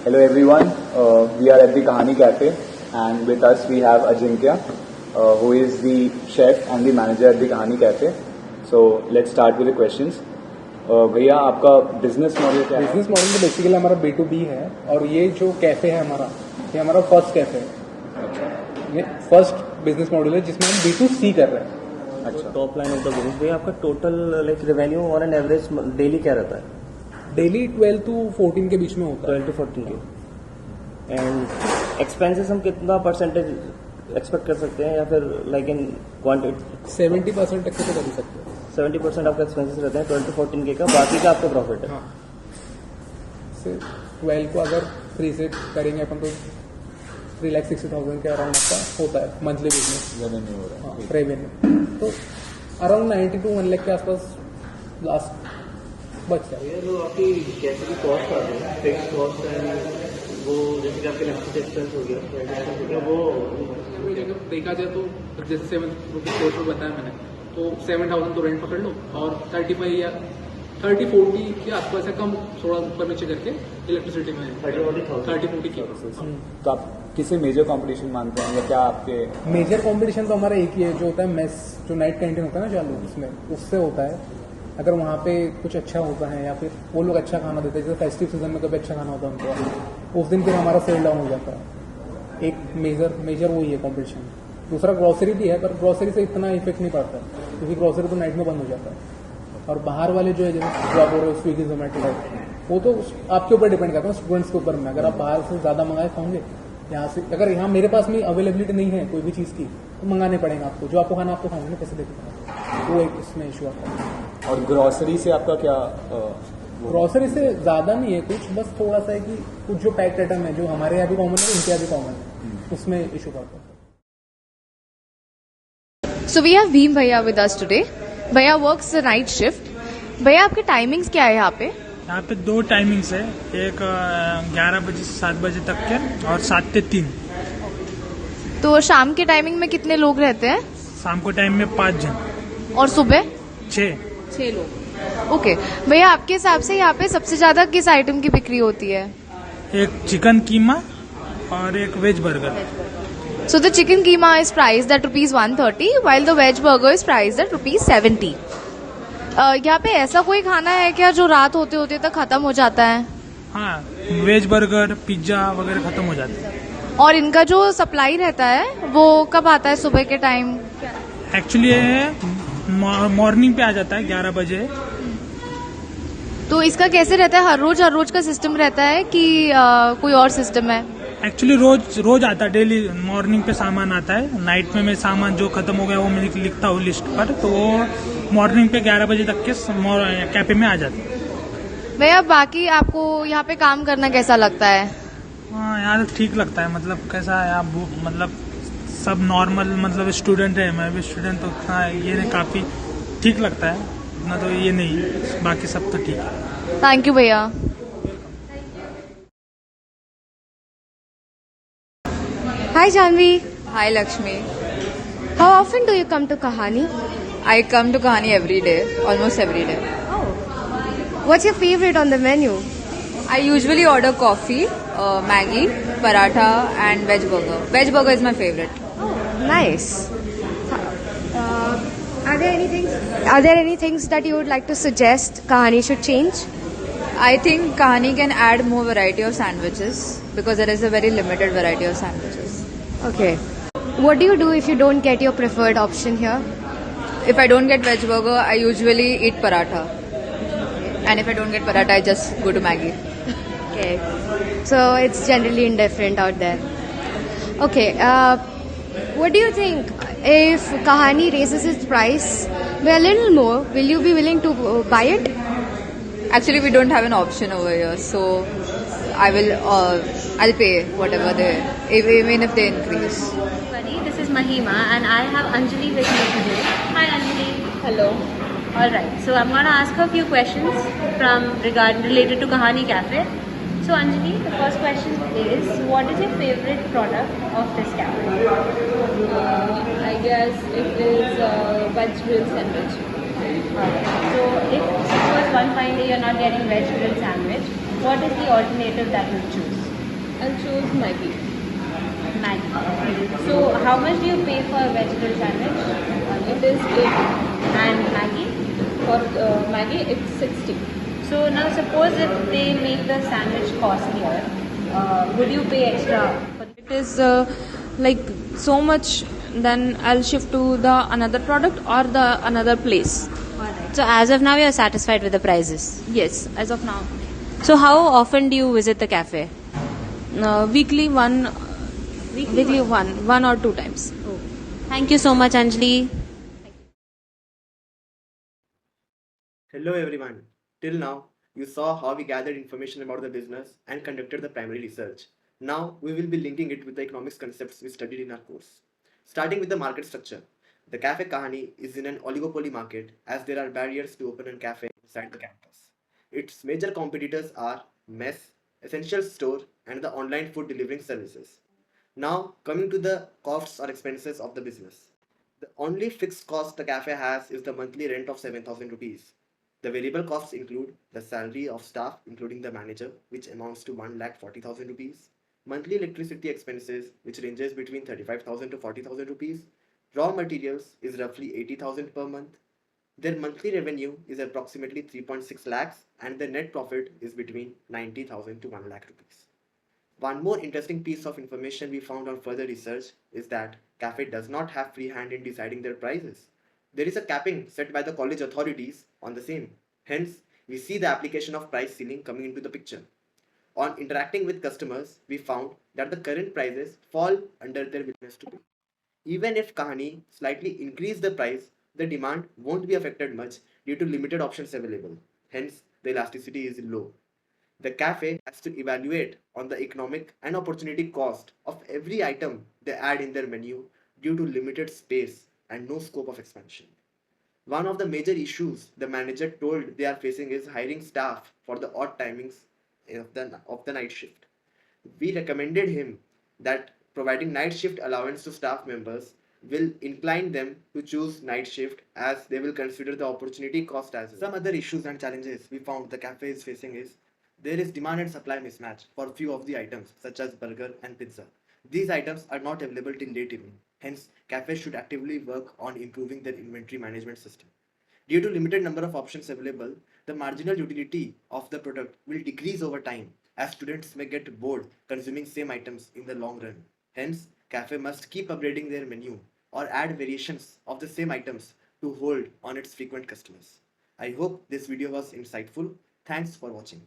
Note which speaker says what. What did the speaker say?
Speaker 1: Hello everyone, we are at the Kahani Cafe and with us we have Ajinkya who is the chef and the manager at the Kahani Cafe. So let's start with the questions. भैया आपका business model क्या है?
Speaker 2: Business model तो basically हमारा B2B है और ये जो कैफ़े है हमारा, ये हमारा फर्स्ट कैफ़े है।
Speaker 1: अच्छा,
Speaker 2: ये फर्स्ट बिजनेस मॉडल है जिसमें हम B2C कर रहे हैं।
Speaker 1: अच्छा।
Speaker 3: Top line of the business भैया आपका टोटल लाइक रेवेन्यू और एन एवरेज डेली क्या रहता है?
Speaker 2: डेली 12 to 14 के बीच में होता है।
Speaker 3: 12 to 14 के। एंड एक्सपेंसेस हम कितना परसेंटेज एक्सपेक्ट कर सकते हैं या फिर लाइक इन क्वांटिटी?
Speaker 2: 70% तक से तो कर ही सकते हैं।
Speaker 3: 70% आपका एक्सपेंसेस रहते हैं 12 to 14 के का, बाकी का आपका प्रॉफिट है।
Speaker 2: हाँ, से 12 को अगर 3 से करेंगे अपन तो 3,60,000 के अराउंड आपका होता है मंथली बिजनेस
Speaker 1: रेवेन्यू हो रहा है।
Speaker 2: रेवेन्यू। तो अराउंड 90 to 1 लाख के आसपास लास्ट बच जाए।
Speaker 3: ये जो आपकी कैसे की कॉस्ट आती है, फिक्स कॉस्ट एंड वो जैसे कि आपके लंच एक्सपेंस हो गया वो
Speaker 2: अगर देखा जाए तो जैसे 7 रुपीज़ कोर्स में बताया मैंने, तो 7,000 तो रेंट पकड़ लो और 35 या 30-40 के आसपास है, कम थोड़ा ऊपर नीचे करके इलेक्ट्रिसिटी में 30-40 की।
Speaker 1: तो आप किसे मेजर कंपटीशन मानते हैं या क्या आपके?
Speaker 2: मेजर कंपटीशन तो हमारा एक ही है, जो होता है मेस, जो नाइट कैंटीन होता है ना चालू, उसमें उससे होता है। अगर वहाँ पे कुछ अच्छा होता है या फिर वो लोग अच्छा खाना देते हैं, जैसे फेस्टिव सीजन में कभी अच्छा खाना होता है उनको, उस दिन फिर हमारा सेल डाउन हो जाता है। एक मेजर वही है कंपटीशन। दूसरा ग्रॉसरी भी है, पर ग्रॉसरी से इतना इफेक्ट नहीं पड़ता है क्योंकि ग्रॉसरी तो नाइट में बंद हो जाता है। और बाहर वाले जो है, जैसे जो आप बोल रहे हो स्विगी जोमेटो टाइप, वो तो आपके ऊपर डिपेंड करता है, स्टूडेंट्स के ऊपर में। अगर आप बाहर से ज़्यादा मंगाए खाओगे, यहाँ से अगर यहाँ मेरे पास में अवेलेबिलिटी नहीं है कोई भी चीज़ की, तो मंगाने पड़ेगा आपको। जो आपको खाना आपको खाओगे ना, पैसे देते, वो एक इसमें इशू आता है।
Speaker 1: और ग्रॉसरी से आपका क्या?
Speaker 2: ग्रॉसरी से ज़्यादा नहीं है कुछ, बस थोड़ा सा है कि कुछ जो पैक्ड आइटम है जो हमारे यहाँ भी कॉमन है, उनके यहाँ भी कॉमन है, उसमें इशू पड़ता है।
Speaker 4: So we have Bheem भैया with us today. भैया works the night shift. भैया आपके टाइमिंग्स क्या है यहाँ पे?
Speaker 5: यहाँ पे 2 टाइमिंग्स है, एक 11 बजे से 7 बजे तक के और 7 से 3।
Speaker 4: तो शाम के टाइमिंग में कितने लोग रहते हैं?
Speaker 5: शाम को टाइम में 5 जन।
Speaker 4: और सुबह?
Speaker 5: 6
Speaker 4: लोग। ओके भैया, आपके हिसाब से यहाँ पे सबसे ज्यादा किस आइटम की बिक्री होती है?
Speaker 5: एक चिकन कीमा और एक veg burger.
Speaker 4: So the chicken keema is priced at ₹130 while the veg burger is priced at ₹70. यहाँ पे ऐसा कोई खाना है क्या जो रात होते होते तक खत्म हो जाता है?
Speaker 5: हाँ, वेज बर्गर पिज्जा वगैरह खत्म हो जाते हैं।
Speaker 4: और इनका जो सप्लाई रहता है वो कब आता है? सुबह के टाइम?
Speaker 5: एक्चुअली मॉर्निंग पे आ जाता है 11 बजे।
Speaker 4: तो इसका कैसे रहता है? हर रोज का सिस्टम रहता है कि कोई और सिस्टम है?
Speaker 5: एक्चुअली रोज आता है, डेली मॉर्निंग पे सामान आता है। नाइट में मैं सामान जो खत्म हो गया वो मैं लिखता हूँ लिस्ट पर, तो वो मॉर्निंग पे 11 बजे तक के कैफे में आ जाते हैं।
Speaker 4: भैया बाकी आपको यहाँ पे काम करना कैसा लगता है?
Speaker 5: हाँ, यहाँ तो ठीक लगता है। मतलब कैसा है, आप मतलब सब नॉर्मल, मतलब स्टूडेंट है, मैं भी स्टूडेंट, तो हाँ ये काफ़ी ठीक लगता है ना, तो ये नहीं, बाकी सब तो ठीक है।
Speaker 4: थैंक यू भैया।
Speaker 6: Hi Janvi.
Speaker 7: Hi Lakshmi.
Speaker 6: How often do you come to Kahani?
Speaker 7: I come to Kahani every day, almost every day.
Speaker 6: What's your favorite on the menu?
Speaker 7: I usually order coffee, Maggi, paratha and veg burger. Veg burger is my favorite.
Speaker 6: Nice. Are there any things that you would like to suggest Kahani should change?
Speaker 7: I think Kahani can add more variety of sandwiches because there is a very limited variety of sandwiches.
Speaker 6: Okay. What do you do if you don't get your preferred option here?
Speaker 7: If I don't get veg burger, I usually eat paratha. And if I don't get paratha, I just go to Maggi.
Speaker 6: Okay. So it's generally indifferent out there. Okay. What do you think if Kahani raises its price by a little more? Will you be willing to buy it?
Speaker 7: Actually, we don't have an option over here, so I'll pay whatever even if they increase.
Speaker 8: This is Mahima and I have Anjali with me today. Hi Anjali.
Speaker 9: Hello.
Speaker 8: Alright, so I'm going to ask her a few questions related to Kahani Cafe. So Anjali, the first question is, what is your favorite product of this cafe?
Speaker 9: I guess it is veg grill sandwich.
Speaker 8: So if suppose one fine day you're not getting veg grill sandwich, what is the alternative that you choose?
Speaker 9: I'll choose Maggie.
Speaker 8: Maggie. So how much do you pay for a vegetable sandwich?
Speaker 9: It is 8.
Speaker 8: And Maggie?
Speaker 9: For Maggie, it's 60.
Speaker 8: So now suppose if they make the sandwich costlier, would you pay extra for
Speaker 10: It is like so much, then I'll shift to the another product or the another place.
Speaker 8: Alright. So as of now, you're satisfied with the prices.
Speaker 10: Yes, as of now.
Speaker 8: So how often do you visit the cafe?
Speaker 10: Weekly one or two times.
Speaker 8: Thank you so much, Anjali.
Speaker 11: Hello everyone. Till now, you saw how we gathered information about the business and conducted the primary research. Now, we will be linking it with the economics concepts we studied in our course. Starting with the market structure. The Cafe Kahani is in an oligopoly market as there are barriers to open a cafe inside the campus. Its major competitors are Mess, Essential Store, and the online food delivering services. Now, coming to the costs or expenses of the business. The only fixed cost the cafe has is the monthly rent of 7,000 rupees. The variable costs include the salary of staff, including the manager, which amounts to 1,40,000 rupees, monthly electricity expenses, which ranges between 35,000 to 40,000 rupees, raw materials is roughly 80,000 per month, their monthly revenue is approximately 3.6 lakhs, and their net profit is between 90,000 to 1 lakh rupees. One more interesting piece of information we found on further research is that cafe does not have free hand in deciding their prices. There is a capping set by the college authorities on the same. Hence, we see the application of price ceiling coming into the picture. On interacting with customers, we found that the current prices fall under their willingness to pay. Even if Kahani slightly increase the price, the demand won't be affected much due to limited options available. Hence, the elasticity is low. The cafe has to evaluate on the economic and opportunity cost of every item they add in their menu due to limited space and no scope of expansion. One of the major issues the manager told they are facing is hiring staff for the odd timings of the night shift. We recommended him that providing night shift allowance to staff members will incline them to choose night shift as they will consider the opportunity cost as well. Some other issues and challenges we found the cafe is facing is there is demand and supply mismatch for few of the items such as burger and pizza. These items are not available till late evening. Hence, cafes should actively work on improving their inventory management system. Due to limited number of options available, the marginal utility of the product will decrease over time as students may get bored consuming same items in the long run. Hence, cafe must keep upgrading their menu or add variations of the same items to hold on its frequent customers. I hope this video was insightful. Thanks for watching.